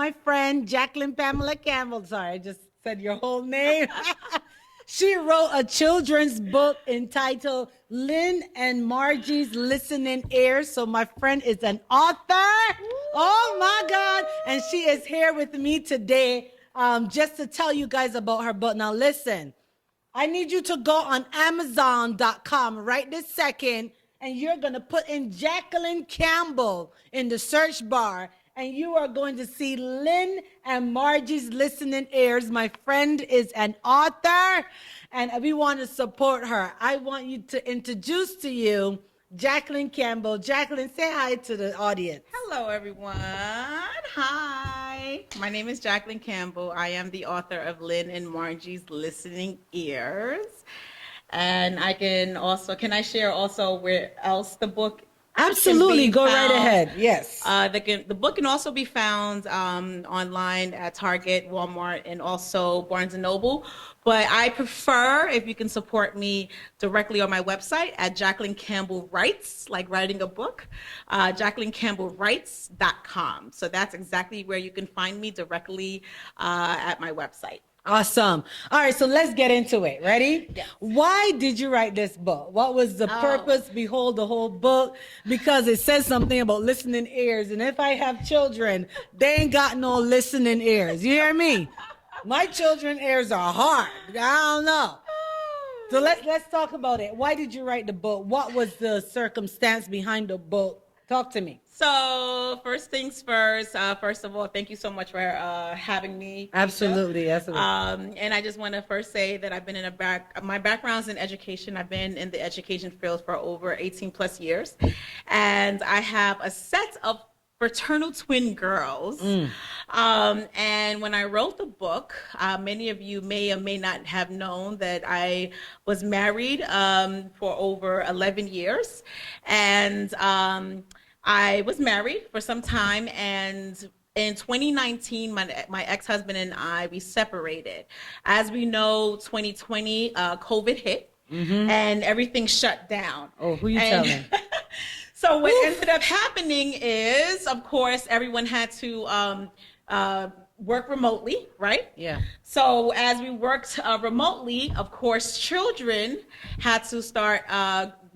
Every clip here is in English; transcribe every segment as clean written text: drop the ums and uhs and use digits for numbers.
my friend, Jacklyn Pamela Campbell. Sorry, I just said your whole name. She wrote a children's book entitled Lynn and Margie's Listening Ears. So my friend is an author. Oh my God. And she is here with me today just to tell you guys about her book. Now listen, I need you to go on Amazon.com right this second, and you're going to put in Jacklyn Campbell in the search bar, and you are going to see Lynn and Margie's Listening Ears. My friend is an author, and we want to support her. I want you to introduce to you Jacklyn Campbell. Jacklyn, say hi to the audience. Hello, everyone. Hi. My name is Jacklyn Campbell. I am the author of Lynn and Margie's Listening Ears. And can I share also where else the book Absolutely. Go right ahead. Yes. The book can also be found online at Target, Walmart, and also Barnes & Noble. But I prefer if you can support me directly on my website at Jacklyn Campbell Writes, like writing a book, JacklynCampbellWrites.com. So that's exactly where you can find me directly at my website. Awesome. All right, so let's get into it. Ready? Yes. Why did you write this book? What was the purpose? Behold the whole book, because it says something about listening ears. And if I have children, they ain't got no listening ears. You hear me? My children's ears are hard. I don't know. So let's talk about it. Why did you write the book? What was the circumstance behind the book? Talk to me. So first things first. First of all, thank you so much for having me. Absolutely, absolutely. And I just want to first say that I've been my background's in education. I've been in the education field for over 18 plus years, and I have a set of fraternal twin girls. And when I wrote the book, many of you may or may not have known that I was married for over 11 years, and I was married for some time, and in 2019, my ex-husband and we separated. As we know, 2020, COVID hit, and everything shut down. Oh, who you telling? So what ended up happening is, of course, everyone had to work remotely, right? Yeah. So as we worked remotely, of course, children had to start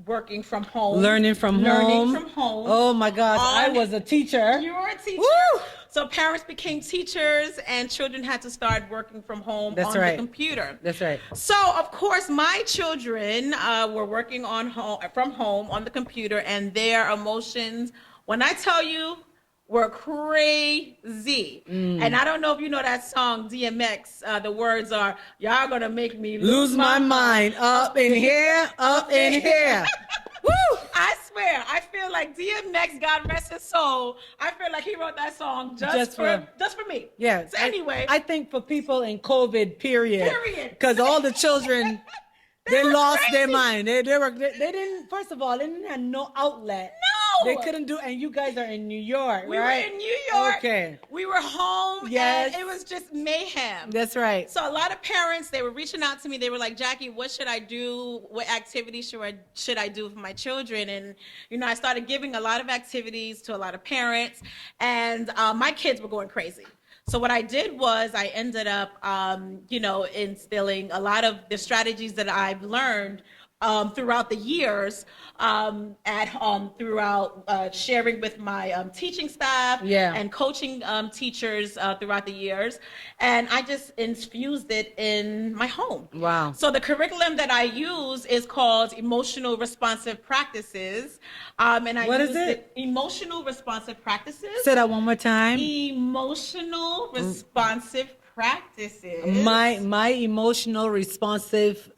working from home. Learning from home. Oh my gosh, I was a teacher. You were a teacher. Woo! So parents became teachers, and children had to start working from home on the computer. That's right. So of course, my children were working from home on the computer, and their emotions, when I tell you, were crazy. And I don't know if you know that song, DMX. The words are, y'all gonna make me lose my mind. Up in here, up in here. Woo! I swear, I feel like DMX, God rest his soul, I feel like he wrote that song just for me. Yeah. So anyway. I think for people in COVID, period. Because all the children, they lost their mind. They didn't, first of all, they didn't have no outlet. No! They couldn't do, and you guys are in New York, we right? We were in New York. Okay. We were home, yes. And it was just mayhem. That's right. So a lot of parents, they were reaching out to me. They were like, Jackie, what should I do? What activities should I do for my children? And, I started giving a lot of activities to a lot of parents, and my kids were going crazy. So what I did was I ended up, instilling a lot of the strategies that I've learned throughout the years, throughout sharing with my teaching staff and coaching teachers throughout the years. And I just infused it in my home. Wow. So the curriculum that I use is called Emotional Responsive Practices. What is it? Emotional Responsive Practices. Say that one more time. Emotional Responsive Practices. My emotional responsive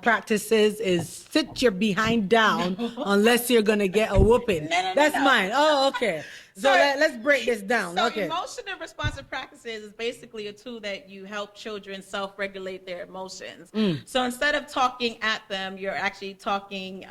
practices is sit your behind down unless you're gonna get a whooping. That's mine. Oh, okay. So let's break this down. So okay. Emotional responsive practices is basically a tool that you help children self-regulate their emotions. So instead of talking at them, you're actually talking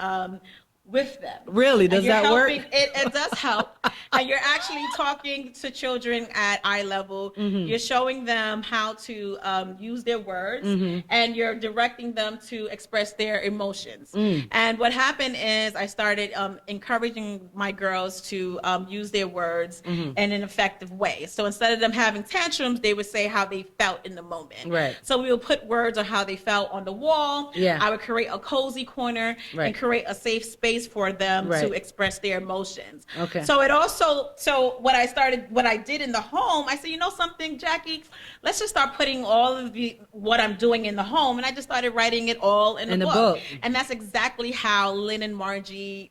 with them. Really? Does that work? It does help. And you're actually talking to children at eye level. You're showing them how to use their words, and you're directing them to express their emotions. And what happened is I started encouraging my girls to use their words in an effective way. So instead of them having tantrums, they would say how they felt in the moment. Right. So we would put words on how they felt on the wall. Yeah. I would create a cozy corner and create a safe space for them to express their emotions. Okay. So what I did in the home, I said, you know something, Jackie, let's just start putting all of what I'm doing in the home. And I just started writing it all in a book. And that's exactly how Lynn and Margie's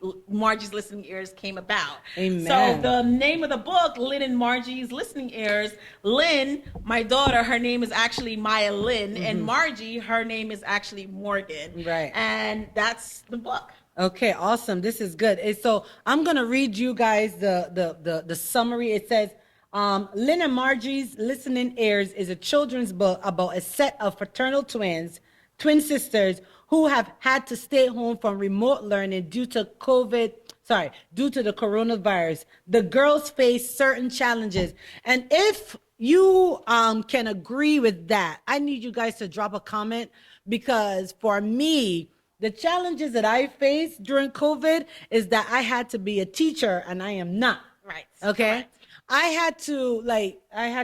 Listening Ears came about. Amen. So the name of the book, Lynn and Margie's Listening Ears, Lynn, my daughter, her name is actually Maya Lynn, and Margie, her name is actually Morgan. Right. And that's the book. Okay, awesome. This is good. So I'm gonna read you guys the summary. It says, Lynn and Margie's Listening Ears is a children's book about a set of fraternal twin sisters who have had to stay home from remote learning due to the coronavirus. The girls face certain challenges, and if you can agree with that, I need you guys to drop a comment, because for me, the challenges that I faced during COVID is that I had to be a teacher and I am not. Right. Okay. Correct. I had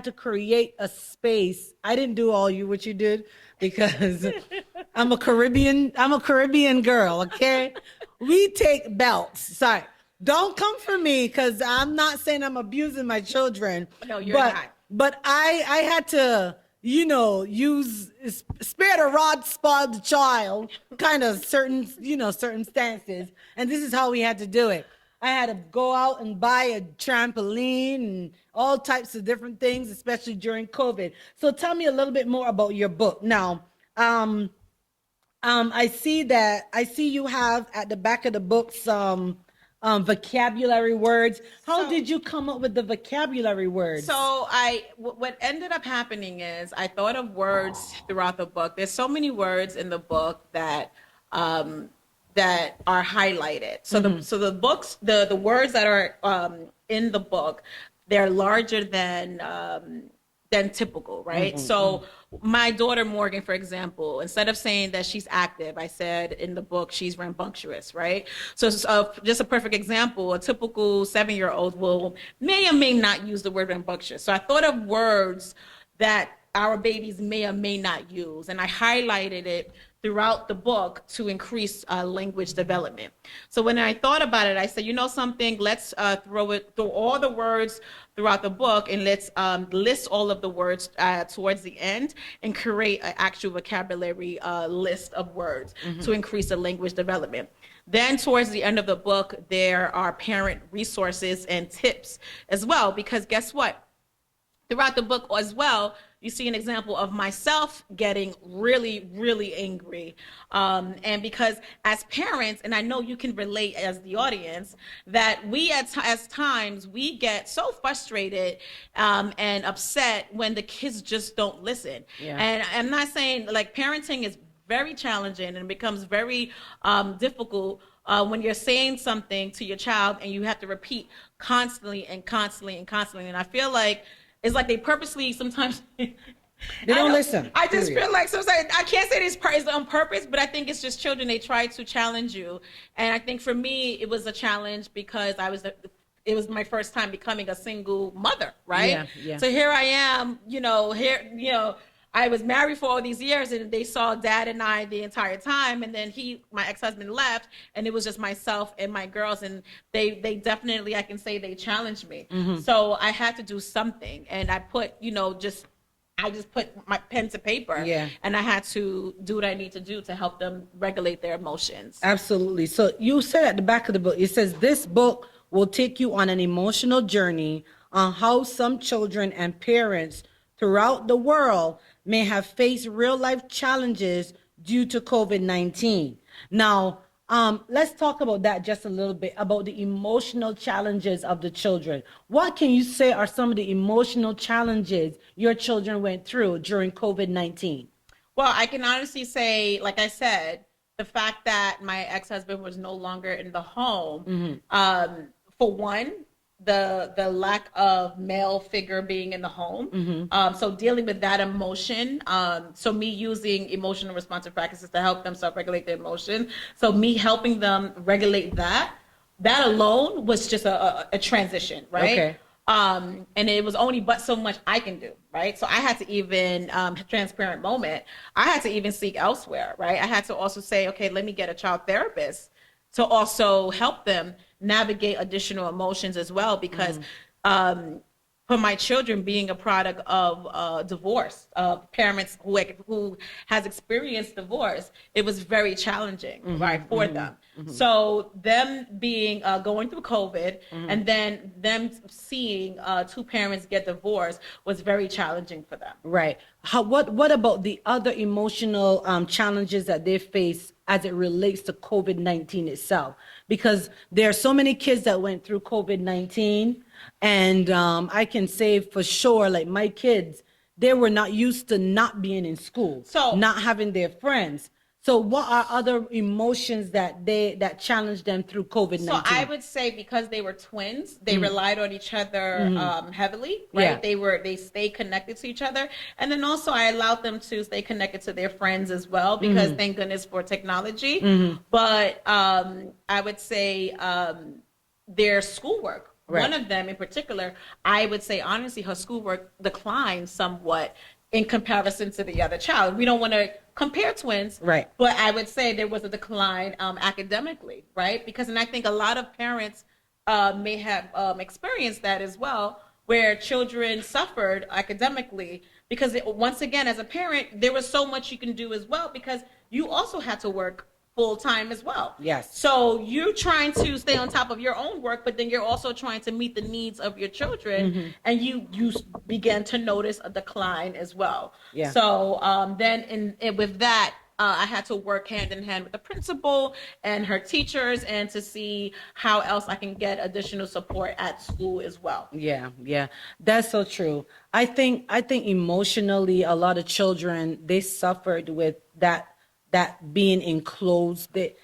to create a space. I didn't do what you did, because I'm a Caribbean girl. Okay. We take belts. Sorry. Don't come for me, because I'm not saying I'm abusing my children. No, you're not. But I had to, use spare the rod, spoil the child, kind of certain stances. And this is how we had to do it. I had to go out and buy a trampoline and all types of different things, especially during COVID. So tell me a little bit more about your book. Now, I see you have at the back of the book some vocabulary words. How did you come up with the vocabulary words? So what ended up happening is I thought of words throughout the book. There's so many words in the book that are highlighted. So the words that are in the book, they're larger than typical, right? So my daughter Morgan, for example, instead of saying that she's active, I said in the book she's rambunctious, right? So just a perfect example, a typical 7-year-old may or may not use the word rambunctious. So I thought of words that our babies may or may not use, and I highlighted it throughout the book to increase language development. So when I thought about it, I said, you know something, let's throw all the words throughout the book, and let's list all of the words towards the end and create an actual vocabulary list of words to increase the language development. Then towards the end of the book, there are parent resources and tips as well, because guess what? Throughout the book as well, you see an example of myself getting really, really angry. And because as parents, and I know you can relate as the audience, that we as times, we get so frustrated and upset when the kids just don't listen. Yeah. And I'm not saying, like, parenting is very challenging and it becomes very difficult when you're saying something to your child and you have to repeat constantly and constantly and constantly. And I feel like it's like they purposely sometimes they don't listen. I just feel like sometimes, I can't say this part is on purpose, but I think it's just children. They try to challenge you. And I think for me, it was a challenge because it was my first time becoming a single mother, right? Yeah, yeah. So here I am, I was married for all these years and they saw Dad and I the entire time. And then my ex-husband left and it was just myself and my girls. And they definitely, I can say they challenged me. Mm-hmm. So I had to do something. And I put, I just put my pen to paper. Yeah. And I had to do what I need to do to help them regulate their emotions. Absolutely. So you said at the back of the book, it says this book will take you on an emotional journey on how some children and parents throughout the world may have faced real-life challenges due to COVID-19. Now, let's talk about that just a little bit, about the emotional challenges of the children. What can you say are some of the emotional challenges your children went through during COVID-19? Well, I can honestly say, like I said, the fact that my ex-husband was no longer in the home, for one, the lack of male figure being in the home. So dealing with that emotion. So me using emotional responsive practices to help them self-regulate their emotion. So me helping them regulate that alone was just a transition, right? Okay. And it was only but so much I can do, right? So I had to even, transparent moment, I had to even seek elsewhere, right? I had to also say, okay, let me get a child therapist to also help them navigate additional emotions as well, because for my children, being a product of divorce, parents who has experienced divorce, it was very challenging, right, for them. So them being going through COVID and then them seeing two parents get divorced was very challenging for them. Right. What about the other emotional challenges that they face as it relates to COVID-19 itself? Because there are so many kids that went through COVID-19, and I can say for sure, like my kids, they were not used to not being in school, So not having their friends. So what are other emotions that challenged them through COVID-19? So I would say because they were twins, they relied on each other heavily, right? Yeah. They stayed connected to each other. And then also I allowed them to stay connected to their friends as well, because thank goodness for technology. But I would say their schoolwork. Right. One of them in particular, I would say honestly, her schoolwork declined somewhat in comparison to the other child. We don't want to compare twins, right? But I would say there was a decline academically, right? Because, and I think a lot of parents may have experienced that as well, where children suffered academically because once again, as a parent, there was so much you can do as well, because you also had to work full time as well. Yes. So you're trying to stay on top of your own work, but then you're also trying to meet the needs of your children, and you began to notice a decline as well. Yeah. So then with that, I had to work hand in hand with the principal and her teachers, and to see how else I can get additional support at school as well. Yeah, yeah, that's so true. I think emotionally, a lot of children, they suffered with that being enclosed. That,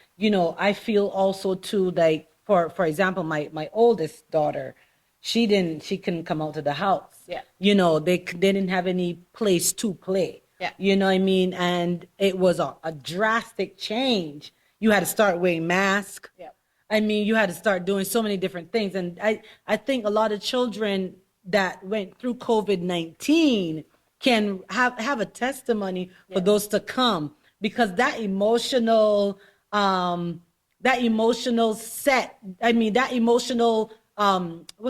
I feel also too, like for example, my oldest daughter, she couldn't come out to the house. Yeah. They didn't have any place to play. Yeah. You know what I mean? And it was a drastic change. You had to start wearing masks. Yeah. I mean, you had to start doing so many different things. And I think a lot of children that went through COVID-19 can have a testimony for those to come, because that emotional what's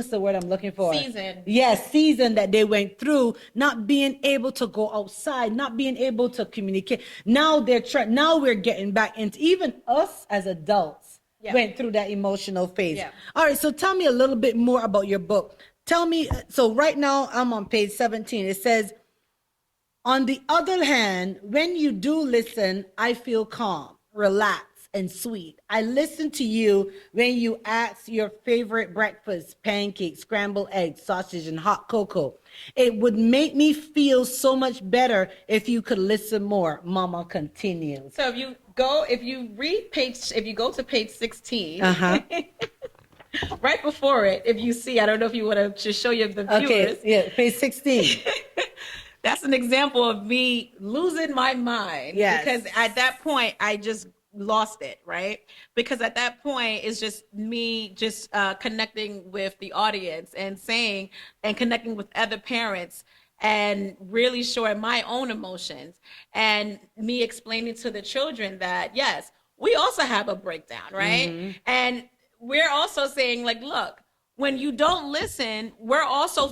the word I'm looking for? Season. Yes, season that they went through, not being able to go outside, not being able to communicate. Now now we're getting back into, even us as adults went through that emotional phase. Yeah. All right, so tell me a little bit more about your book. Tell me, so right now I'm on page 17. It says, on the other hand, when you do listen, I feel calm, relaxed, and sweet. I listen to you when you ask your favorite breakfast: pancakes, scrambled eggs, sausage, and hot cocoa. It would make me feel so much better if you could listen more. Mama continues. So if you go to page 16, right before it, if you see, I don't know if you want to just show you the viewers. Okay, yeah, page 16. That's an example of me losing my mind. Yes. Because at that point, I just lost it, right? Because at that point, it's just me just connecting with the audience and connecting with other parents and really showing my own emotions, and me explaining to the children that, yes, we also have a breakdown, right? And we're also saying, like, look, when you don't listen,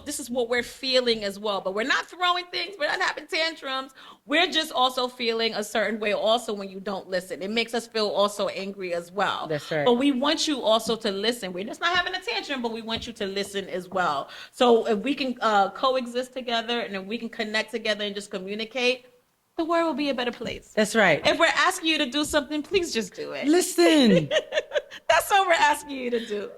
this is what we're feeling as well. But we're not throwing things, we're not having tantrums. We're just also feeling a certain way also when you don't listen. It makes us feel also angry as well. That's right. But we want you also to listen. We're just not having a tantrum, but we want you to listen as well. So if we can coexist together, and if we can connect together and just communicate, the world will be a better place. That's right. If we're asking you to do something, please just do it. Listen. That's what we're asking you to do.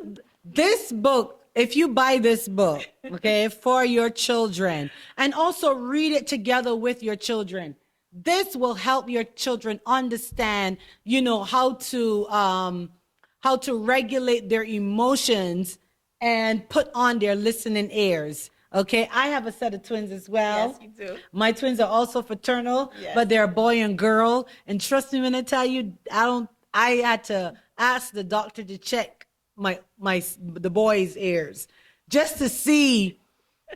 This book, if you buy this book, okay, for your children, and also read it together with your children, This will help your children understand, how to regulate their emotions and put on their listening ears. Okay, I have a set of twins as well. Yes, you do. My twins are also fraternal, Yes. but they're a boy and girl. And trust me when I tell you, I had to ask the doctor to check the boy's ears just to see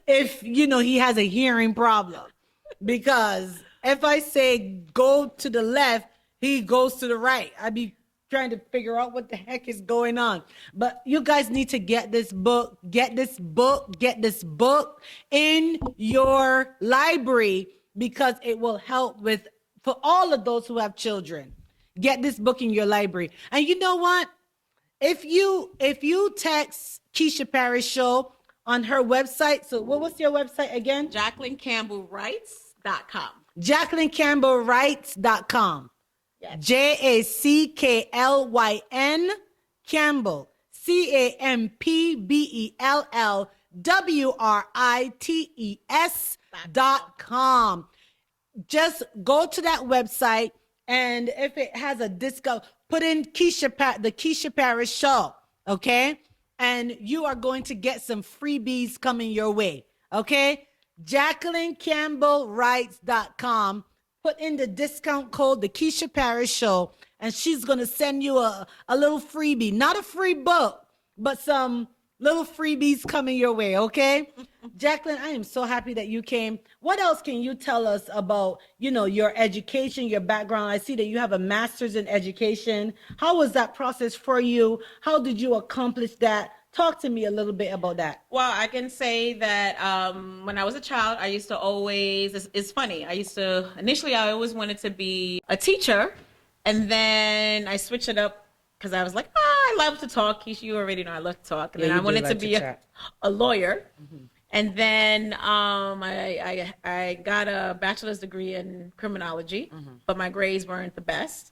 if he has a hearing problem. Because if I say go to the left, he goes to the right. I'd be trying to figure out what the heck is going on. But you guys need to get this book in your library, because it will help for all of those who have children. Get this book in your library. And you know what? If you text Keisha Parris Show on her website, so what was your website again? JacklynCampbellWrites.com. JacklynCampbellWrites.com. Yes. JACKLYN Campbell, CampbellWrites.com. Just go to that website, and if it has a discount, put in the Keisha Parris Show, okay? And you are going to get some freebies coming your way, okay? JacklynCampbellWrites.com. Put in the discount code, the Keisha Parris Show, and she's going to send you a little freebie. Not a free book, but some little freebies coming your way, okay? Jacklyn, I am so happy that you came. What else can you tell us about, your education, your background? I see that you have a master's in education. How was that process for you? How did you accomplish that? Talk to me a little bit about that. Well, I can say that when I was a child, I used to always, it's funny, initially I always wanted to be a teacher, and then I switched it up because I was like, I love to talk. Keisha, you already know I love to talk. And then I wanted to be a lawyer. Mm-hmm. And then I got a bachelor's degree in criminology, but my grades weren't the best.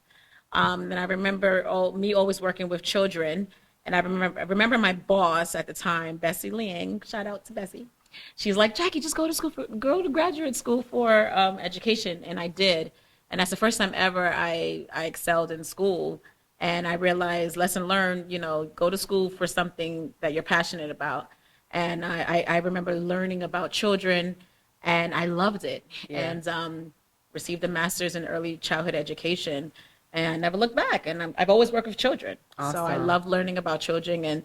And I remember me always working with children. And I remember my boss at the time, Bessie Liang, shout out to Bessie. She's like, Jackie, just go to graduate school for education. And I did. And that's the first time ever I excelled in school. And I realized, lesson learned, go to school for something that you're passionate about. And I remember learning about children, and I loved it. Yeah. And received a master's in early childhood education. And I never looked back. And I've always worked with children. Awesome. So I love learning about children and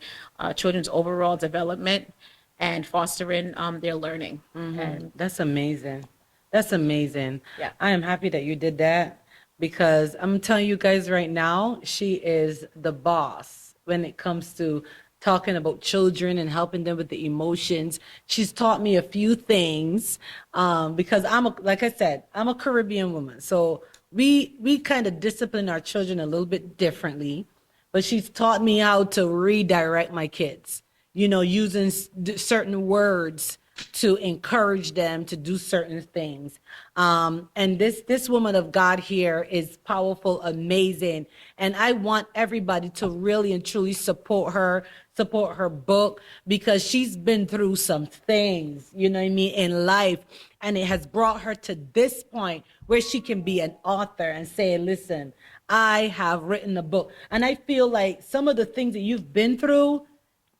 children's overall development and fostering their learning. Mm-hmm. And that's amazing. That's amazing. Yeah. I am happy that you did that, because I'm telling you guys right now, she is the boss when it comes to talking about children and helping them with the emotions. She's taught me a few things because like I said, I'm a Caribbean woman. So we kind of discipline our children a little bit differently, but she's taught me how to redirect my kids, using certain words to encourage them to do certain things. And this woman of God here is powerful, amazing. And I want everybody to really and truly support her book, because she's been through some things, in life. And it has brought her to this point where she can be an author and say, listen, I have written a book. And I feel like some of the things that you've been through,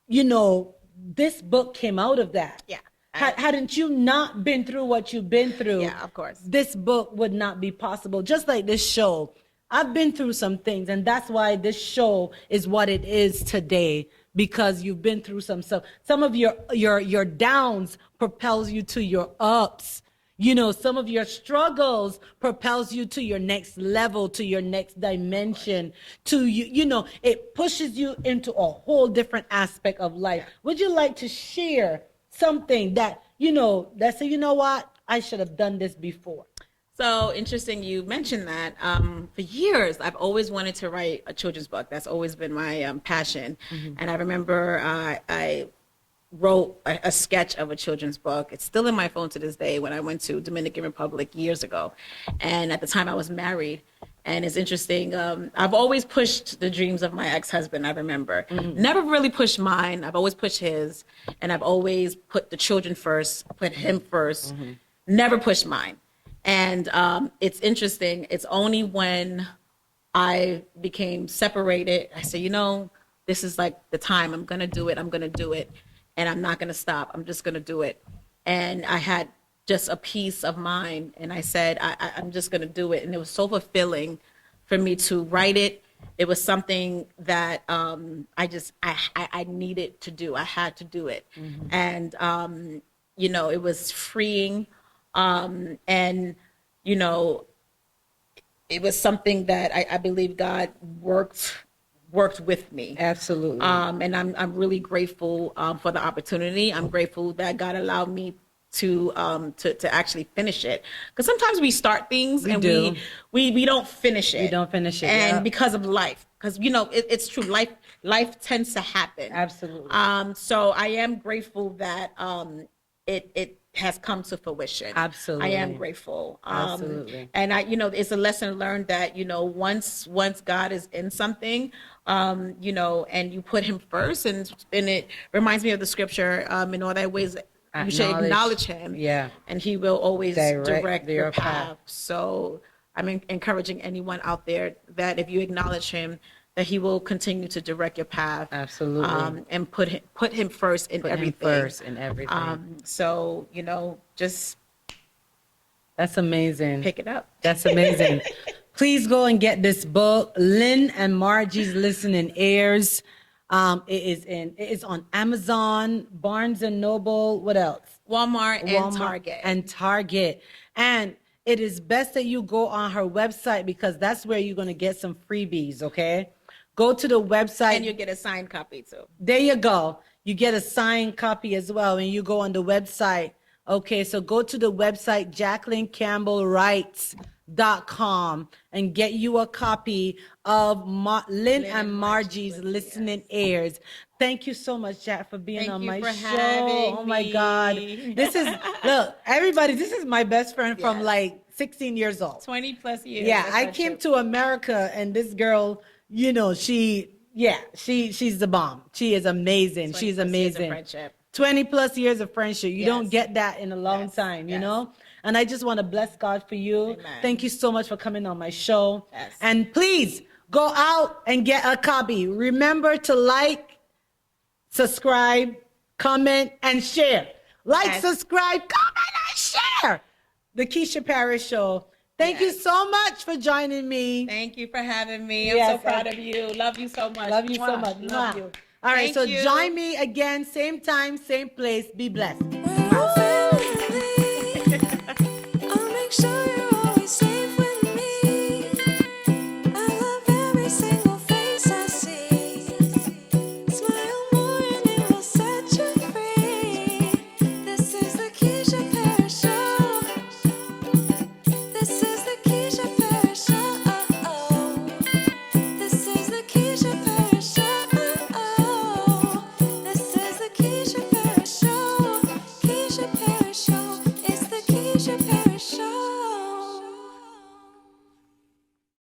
this book came out of that. Yeah. Hadn't you not been through what you've been through, yeah, of course, this book would not be possible. Just like this show. I've been through some things, and that's why this show is what it is today, because you've been through some stuff. Some of your downs propels you to your ups. Some of your struggles propels you to your next level, to your next dimension, it pushes you into a whole different aspect of life. Would you like to share something that, that say, what? I should have done this before. So interesting you mentioned that. For years, I've always wanted to write a children's book. That's always been my passion. Mm-hmm. And I remember I wrote a sketch of a children's book. It's still in my phone to this day, when I went to Dominican Republic years ago. And at the time I was married. And it's interesting. I've always pushed the dreams of my ex-husband, I remember. Mm-hmm. Never really pushed mine. I've always pushed his. And I've always put the children first, put him first. Mm-hmm. Never pushed mine. And it's interesting. It's only when I became separated, I said, this is like the time. I'm going to do it. I'm going to do it. And I'm not going to stop. I'm just going to do it. And I had just a peace of mind. And I said, I'm just going to do it. And it was so fulfilling for me to write it. It was something that I needed to do. I had to do it. Mm-hmm. And, it was freeing. And, it was something that I believe God worked with me. Absolutely. And I'm really grateful for the opportunity. I'm grateful that God allowed me to actually finish it. Because sometimes we start things we don't finish it. We don't finish it. And because of life. Because it's true. Life tends to happen. Absolutely. So I am grateful that it has come to fruition. Absolutely. I am grateful. Absolutely. And it's a lesson learned that, once God is in something, and you put him first, and it reminds me of the scripture, in all thy ways, you should acknowledge him. Yeah. And he will always direct your your path. So I'm encouraging anyone out there that if you acknowledge him, that he will continue to direct your path. Absolutely. And put him first in everything. So, just that's amazing. pick it up. That's amazing. Please go and get this book, Lynn and Margie's Listening Ears. It is on Amazon, Barnes and Noble. What else? Walmart and Target. And it is best that you go on her website, because that's where you're going to get some freebies, okay? Go to the website. And you get a signed copy too. There you go. You get a signed copy as well when you go on the website. Okay, so go to the website, JacklynCampbellWrites.com, and get you a copy of Lynn and Margie's Listening Ears. Thank you so much, Jack, for being on my show. Oh my God. Look, everybody, this is my best friend from like 16 years old. 20 plus years. Yeah, I came to America, and this girl, she's the bomb. She is amazing. She's amazing. 20 plus years of friendship. You don't get that in a long time, you know? And I just want to bless God for you. Amen. Thank you so much for coming on my show. Yes. And please go out and get a copy. Remember to like, subscribe, comment, and share. Subscribe, comment, and share. The Keisha Parris Show. Thank you so much for joining me. Thank you for having me. I'm so proud of you. Love you so much. Love you so much. Love you. All right, so join me again, same time, same place. Be blessed.